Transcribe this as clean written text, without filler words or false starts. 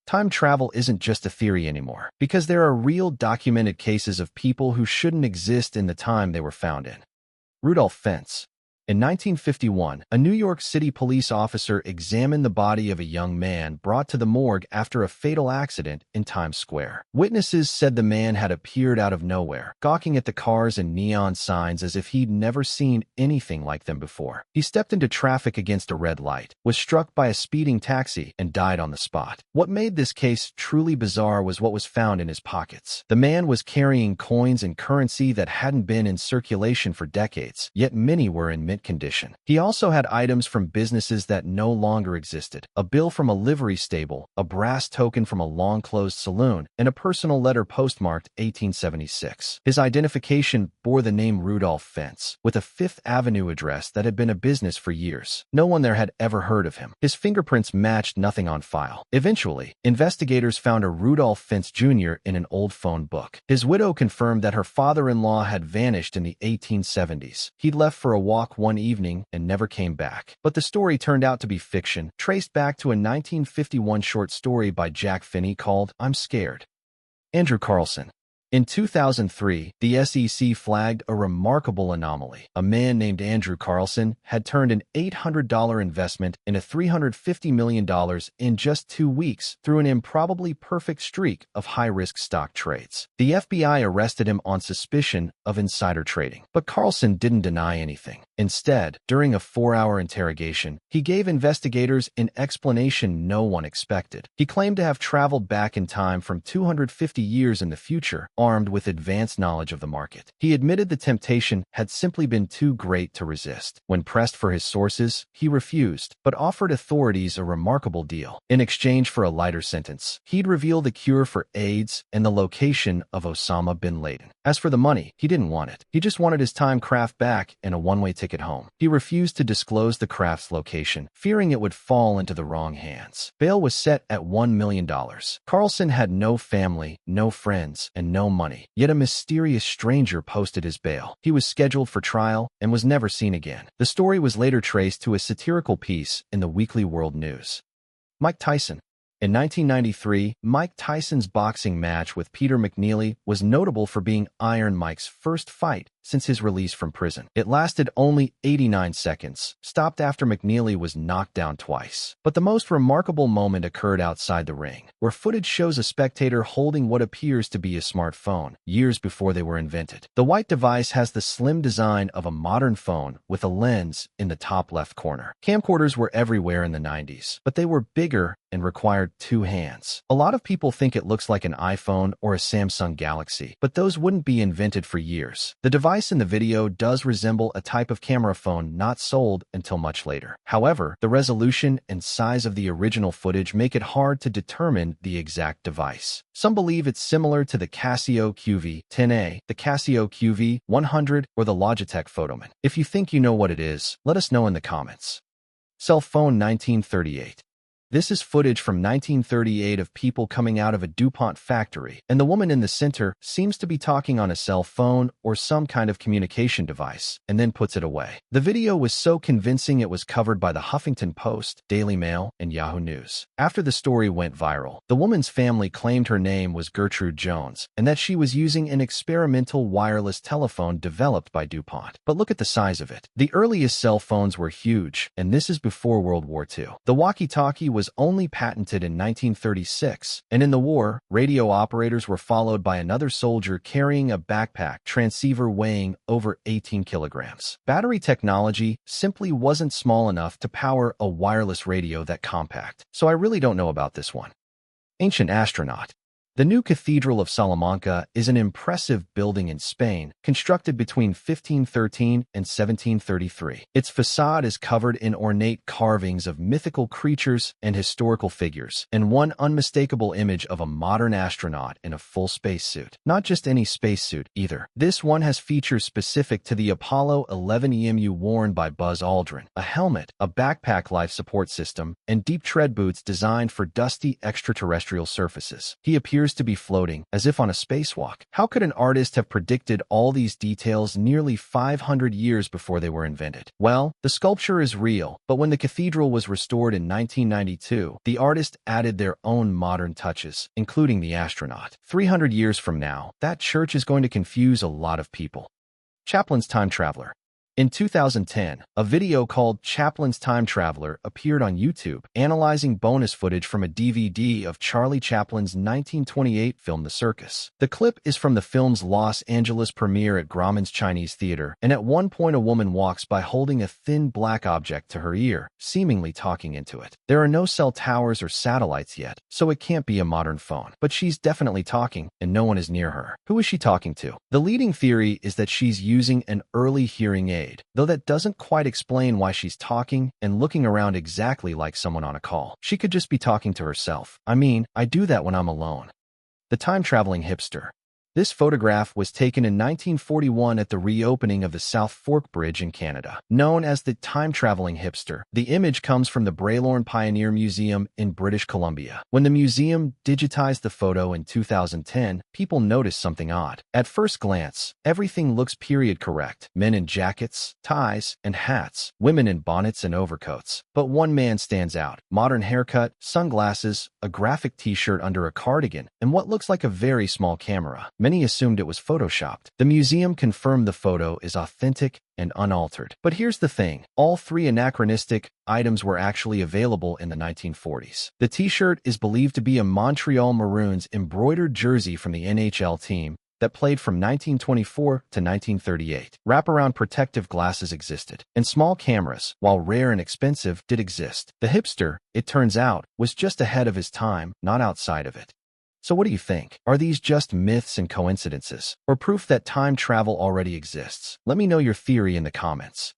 time travel isn't just a theory anymore, because there are real documented cases of people who shouldn't exist in the time they were found in. Rudolph Fentz. In 1951, a New York City police officer examined the body of a young man brought to the morgue after a fatal accident in Times Square. Witnesses said the man had appeared out of nowhere, gawking at the cars and neon signs as if he'd never seen anything like them before. He stepped into traffic against a red light, was struck by a speeding taxi, and died on the spot. What made this case truly bizarre was what was found in his pockets. The man was carrying coins and currency that hadn't been in circulation for decades, yet many were in mint condition. He also had items from businesses that no longer existed, a bill from a livery stable, a brass token from a long-closed saloon, and a personal letter postmarked 1876. His identification bore the name Rudolph Fentz, with a Fifth Avenue address that had been a business for years. No one there had ever heard of him. His fingerprints matched nothing on file. Eventually, investigators found a Rudolph Fentz Jr. in an old phone book. His widow confirmed that her father-in-law had vanished in the 1870s. He'd left for a walk one evening and never came back. But the story turned out to be fiction, traced back to a 1951 short story by Jack Finney called I'm Scared. Andrew Carlssin. In 2003, the SEC flagged a remarkable anomaly. A man named Andrew Carlssin had turned an $800 investment into $350 million in just 2 weeks through an improbably perfect streak of high-risk stock trades. The FBI arrested him on suspicion of insider trading, but Carlssin didn't deny anything. Instead, during a 4-hour interrogation, he gave investigators an explanation no one expected. He claimed to have traveled back in time from 250 years in the future, armed with advanced knowledge of the market. He admitted the temptation had simply been too great to resist. When pressed for his sources, he refused, but offered authorities a remarkable deal. In exchange for a lighter sentence, he'd reveal the cure for AIDS and the location of Osama bin Laden. As for the money, he didn't want it. He just wanted his time craft back and a one-way ticket home. He refused to disclose the craft's location, fearing it would fall into the wrong hands. Bail was set at $1 million. Carlssin had no family, no friends, and no money. Yet a mysterious stranger posted his bail. He was scheduled for trial and was never seen again. The story was later traced to a satirical piece in the Weekly World News. Mike Tyson. In 1993, Mike Tyson's boxing match with Peter McNeely was notable for being Iron Mike's first fight since his release from prison. It lasted only 89 seconds, stopped after McNeely was knocked down twice. But the most remarkable moment occurred outside the ring, where footage shows a spectator holding what appears to be a smartphone, years before they were invented. The white device has the slim design of a modern phone with a lens in the top left corner. Camcorders were everywhere in the 90s, but they were bigger and required 2 hands. A lot of people think it looks like an iPhone or a Samsung Galaxy, but those wouldn't be invented for years. The device in the video does resemble a type of camera phone not sold until much later. However, the resolution and size of the original footage make it hard to determine the exact device. Some believe it's similar to the Casio QV-10A, the Casio QV-100, or the Logitech Photoman. If you think you know what it is, let us know in the comments. Cell phone 1938. This is footage from 1938 of people coming out of a DuPont factory, and the woman in the center seems to be talking on a cell phone or some kind of communication device, and then puts it away. The video was so convincing it was covered by the Huffington Post, Daily Mail, and Yahoo News. After the story went viral, the woman's family claimed her name was Gertrude Jones, and that she was using an experimental wireless telephone developed by DuPont. But look at the size of it. The earliest cell phones were huge, and this is before World War II. The walkie-talkie was only patented in 1936, and in the war, radio operators were followed by another soldier carrying a backpack transceiver weighing over 18 kilograms. Battery technology simply wasn't small enough to power a wireless radio that compact, so I really don't know about this one. Ancient Astronaut. The new Cathedral of Salamanca is an impressive building in Spain, constructed between 1513 and 1733. Its facade is covered in ornate carvings of mythical creatures and historical figures, and one unmistakable image of a modern astronaut in a full spacesuit. Not just any spacesuit, either. This one has features specific to the Apollo 11 EMU worn by Buzz Aldrin: a helmet, a backpack life support system, and deep tread boots designed for dusty extraterrestrial surfaces. He appears appears to be floating, as if on a spacewalk. How could an artist have predicted all these details nearly 500 years before they were invented? Well, the sculpture is real, but when the cathedral was restored in 1992, the artist added their own modern touches, including the astronaut. 300 years from now, that church is going to confuse a lot of people. Chaplin's Time Traveler. In 2010, a video called Chaplin's Time Traveler appeared on YouTube, analyzing bonus footage from a DVD of Charlie Chaplin's 1928 film The Circus. The clip is from the film's Los Angeles premiere at Grauman's Chinese Theater, and at one point a woman walks by holding a thin black object to her ear, seemingly talking into it. There are no cell towers or satellites yet, so it can't be a modern phone. But she's definitely talking, and no one is near her. Who is she talking to? The leading theory is that she's using an early hearing aid, though that doesn't quite explain why she's talking and looking around exactly like someone on a call. She could just be talking to herself. I mean, I do that when I'm alone. The time-traveling hipster. This photograph was taken in 1941 at the reopening of the South Fork Bridge in Canada. Known as the time-traveling hipster, the image comes from the Braylorn Pioneer Museum in British Columbia. When the museum digitized the photo in 2010, people noticed something odd. At first glance, everything looks period correct. Men in jackets, ties, and hats. Women in bonnets and overcoats. But one man stands out. Modern haircut, sunglasses, a graphic t-shirt under a cardigan, and what looks like a very small camera. Many assumed it was photoshopped. The museum confirmed the photo is authentic and unaltered. But here's the thing. All three anachronistic items were actually available in the 1940s. The t-shirt is believed to be a Montreal Maroons embroidered jersey from the NHL team that played from 1924 to 1938. Wraparound protective glasses existed, and small cameras, while rare and expensive, did exist. The hipster, it turns out, was just ahead of his time, not outside of it. So what do you think? Are these just myths and coincidences, or proof that time travel already exists? Let me know your theory in the comments.